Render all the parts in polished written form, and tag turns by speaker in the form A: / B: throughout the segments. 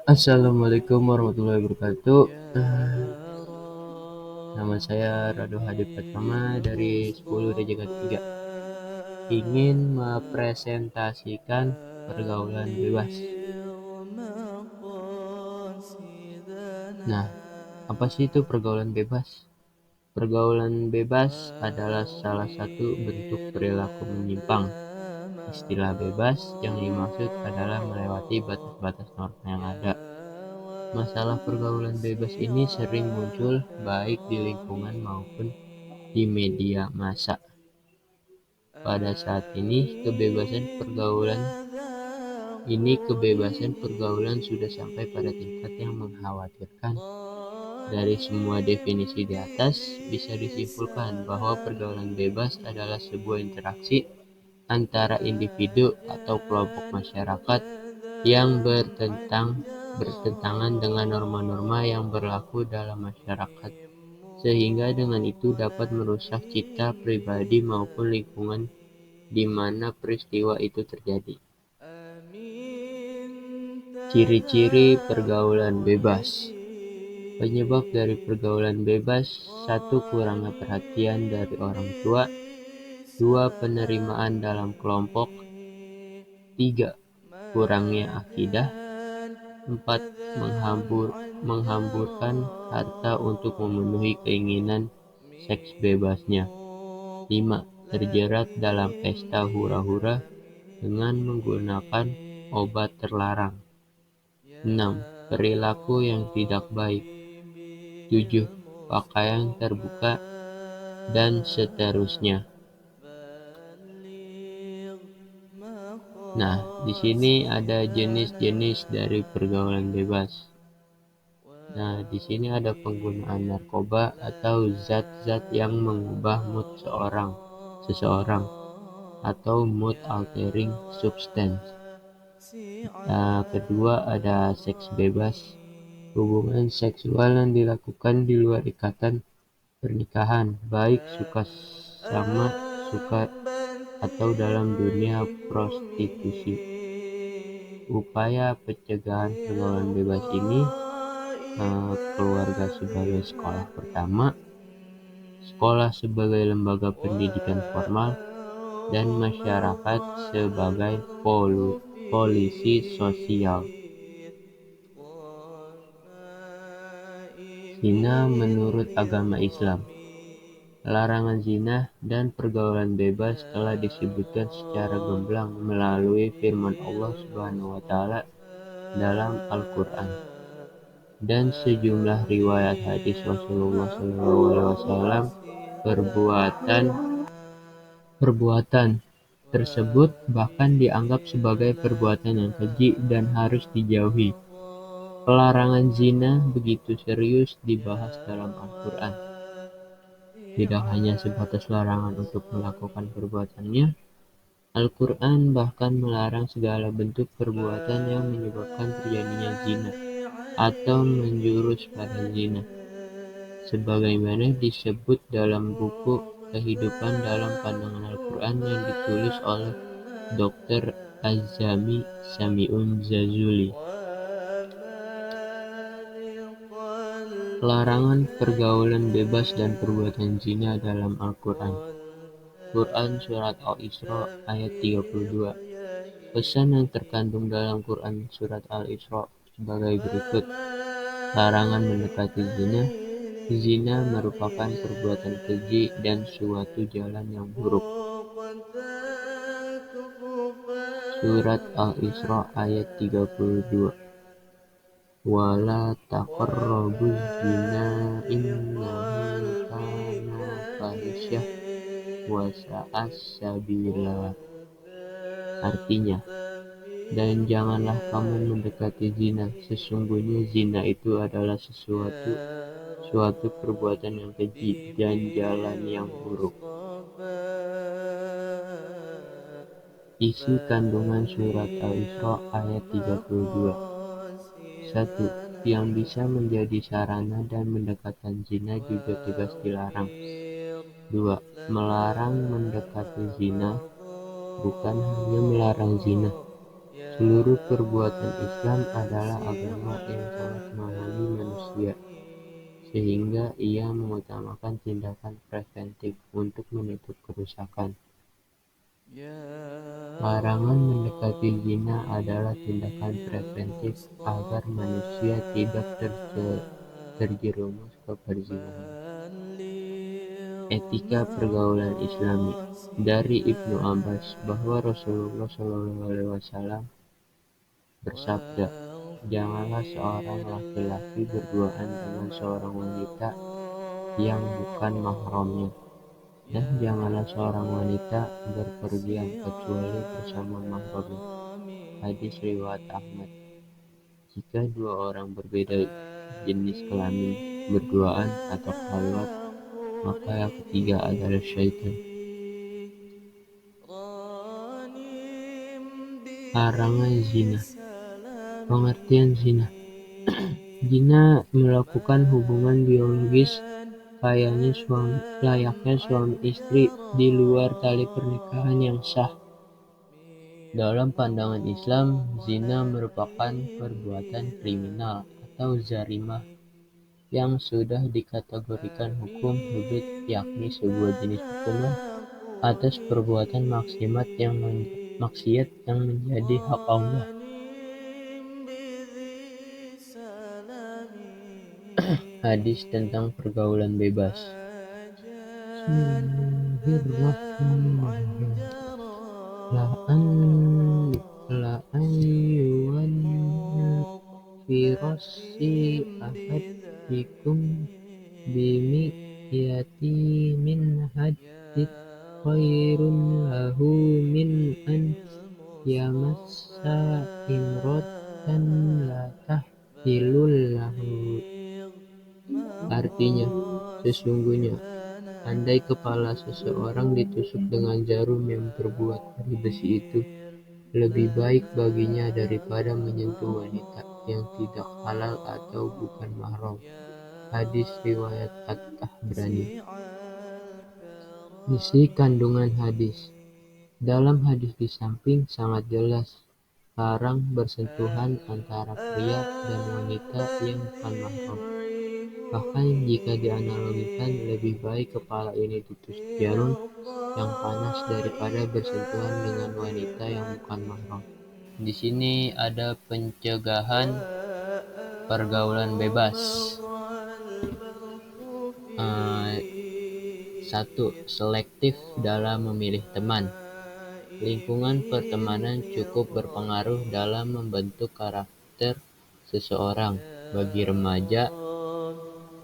A: Assalamualaikum warahmatullahi wabarakatuh.
B: يا
A: Nama saya Rado Hadi Pratama dari 10 Rajagat 3. Ingin mempresentasikan pergaulan bebas. Nah, apa sih itu pergaulan bebas? Pergaulan bebas adalah salah satu bentuk perilaku menyimpang. Istilah bebas yang dimaksud adalah melewati batas-batas norma yang ada. Masalah pergaulan bebas ini sering muncul baik di lingkungan maupun di media massa. Pada saat ini, kebebasan pergaulan sudah sampai pada tingkat yang mengkhawatirkan. Dari semua definisi di atas, bisa disimpulkan bahwa pergaulan bebas adalah sebuah interaksi antara individu atau kelompok masyarakat yang bertentangan dengan norma-norma yang berlaku dalam masyarakat, sehingga dengan itu dapat merusak citra pribadi maupun lingkungan di mana peristiwa itu terjadi. Ciri-ciri pergaulan bebas. Penyebab dari pergaulan bebas: 1. Kurangnya perhatian dari orang tua. 2. Penerimaan dalam kelompok. 3. Kurangnya akidah. 4. Menghamburkan harta untuk memenuhi keinginan seks bebasnya. 5. Terjerat dalam pesta hura-hura dengan menggunakan obat terlarang. 6. Perilaku yang tidak baik. 7. Pakaian terbuka, dan seterusnya. Nah, di sini ada jenis-jenis dari pergaulan bebas. Nah, di sini ada penggunaan narkoba atau zat-zat yang mengubah mood seseorang atau mood altering substance. Kedua, ada seks bebas, hubungan seksual yang dilakukan di luar ikatan pernikahan, baik suka atau dalam dunia prostitusi. Upaya pencegahan pergaulan bebas ini: keluarga sebagai sekolah pertama, sekolah sebagai lembaga pendidikan formal, dan masyarakat sebagai polisi sosial. Zina menurut agama Islam. Larangan zina dan pergaulan bebas telah disebutkan secara gamblang melalui firman Allah Subhanahu wa Ta'ala dalam Al-Quran dan sejumlah riwayat hadis Rasulullah SAW. Perbuatan tersebut bahkan dianggap sebagai perbuatan yang keji dan harus dijauhi. Pelarangan zina begitu serius dibahas dalam Al-Quran. Tidak hanya sebatas larangan untuk melakukan perbuatannya, Al-Quran bahkan melarang segala bentuk perbuatan yang menyebabkan terjadinya zina atau menjurus pada zina, sebagaimana disebut dalam buku Kehidupan dalam Pandangan Al-Quran yang ditulis oleh Dr. Az-Zami Sami'un Jazuli. Larangan pergaulan bebas dan perbuatan zina dalam Al-Quran. Quran Surat Al-Isra ayat 32. Pesan yang terkandung dalam Quran Surat Al-Isra sebagai berikut. Larangan mendekati zina. Zina merupakan perbuatan keji dan suatu jalan yang buruk. Surat Al-Isra ayat 32. Wala taqrabuz zina innahu kana fahisyah wa sa'a sabila. Artinya, dan janganlah kamu mendekati zina, sesungguhnya zina itu adalah suatu perbuatan yang keji dan jalan yang buruk. Isi kandungan surat Al-Isra ayat 32. 1. Yang bisa menjadi sarana dan mendekatan zina juga tegas dilarang. 2. Melarang mendekati zina bukan hanya melarang zina, Seluruh perbuatan Islam adalah agama yang sangat memahami manusia, sehingga ia mengutamakan tindakan preventif untuk menutup kerusakan. Larangan mendekati zina adalah tindakan preventif agar manusia tidak terjerumus ke perzinahan. Etika pergaulan Islami. Dari Ibnu Abbas bahwa Rasulullah SAW bersabda, "Janganlah seorang laki-laki berduaan dengan seorang wanita yang bukan mahramnya, dan janganlah seorang wanita berpergian kecuali bersama mahramnya." Hadis riwayat Ahmad. Jika dua orang berbeda jenis kelamin berduaan atau khalwat, maka yang ketiga adalah syaitan. Larangan zina. Pengertian zina. Zina melakukan hubungan biologis layaknya suami istri di luar tali pernikahan yang sah. Dalam pandangan Islam, zina merupakan perbuatan kriminal atau zarimah yang sudah dikategorikan hukum hudud, yakni sebuah jenis hukuman atas perbuatan maksiat yang menjadi hak Allah. Hadis tentang pergaulan bebas. Bismillahirrahmanirrahim. La ayyuhan firasi ahadikum bimi'yati min hadid khairun lahu min an yamassa imrotan la tahilul lahu. Artinya, sesungguhnya, andai kepala seseorang ditusuk dengan jarum yang terbuat dari besi itu, lebih baik baginya daripada menyentuh wanita yang tidak halal atau bukan mahram. Hadis riwayat At-Tabrani. Isi kandungan hadis. Dalam hadis di samping sangat jelas larang bersentuhan antara pria dan wanita yang bukan mahram. Bahkan jika dianalogikan, lebih baik kepala ini ditusuk jarum yang panas daripada bersentuhan dengan wanita yang bukan mahram. Di sini ada pencegahan pergaulan bebas. 1. Selektif dalam memilih teman. Lingkungan pertemanan cukup berpengaruh dalam membentuk karakter seseorang. Bagi remaja,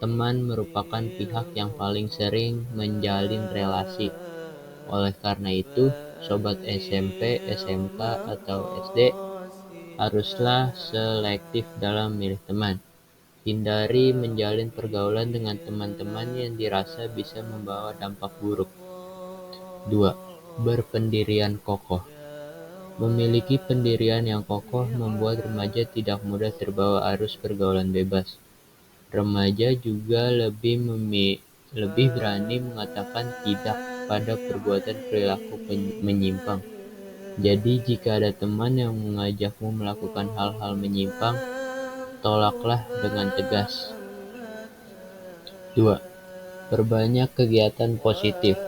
A: teman merupakan pihak yang paling sering menjalin relasi. Oleh karena itu, sobat SMP, SMK, atau SD haruslah selektif dalam memilih teman. Hindari menjalin pergaulan dengan teman-teman yang dirasa bisa membawa dampak buruk. 2. Berpendirian kokoh. Memiliki pendirian yang kokoh membuat remaja tidak mudah terbawa arus pergaulan bebas. Remaja juga lebih berani mengatakan tidak pada perbuatan perilaku menyimpang. Jadi jika ada teman yang mengajakmu melakukan hal-hal menyimpang, tolaklah dengan tegas. 2. Perbanyak kegiatan positif.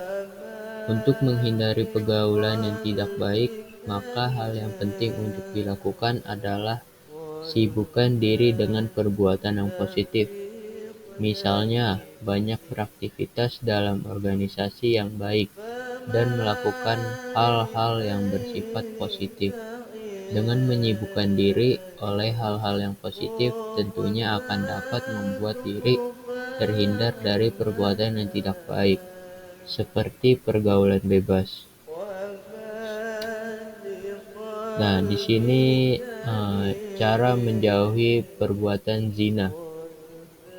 A: Untuk menghindari pergaulan yang tidak baik, maka hal yang penting untuk dilakukan adalah sibukkan diri dengan perbuatan yang positif. Misalnya, banyak beraktivitas dalam organisasi yang baik dan melakukan hal-hal yang bersifat positif. Dengan menyibukkan diri oleh hal-hal yang positif, tentunya akan dapat membuat diri terhindar dari perbuatan yang tidak baik, seperti pergaulan bebas. Nah, di sini cara menjauhi perbuatan zina.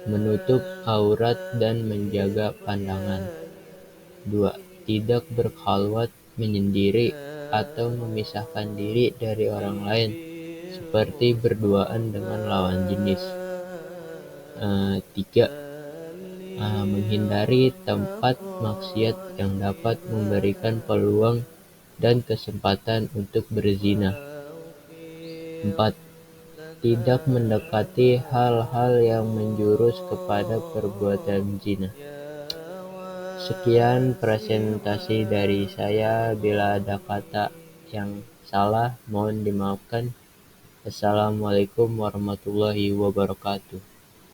A: Menutup aurat dan menjaga pandangan. 2. Tidak berkhalwat menyendiri atau memisahkan diri dari orang lain, seperti berduaan dengan lawan jenis. 3. Menghindari tempat maksiat yang dapat memberikan peluang dan kesempatan untuk berzina. 4. Tidak mendekati hal-hal yang menjurus kepada perbuatan zina. Sekian presentasi dari saya. Bila ada kata yang salah, mohon dimaafkan. Assalamualaikum warahmatullahi wabarakatuh.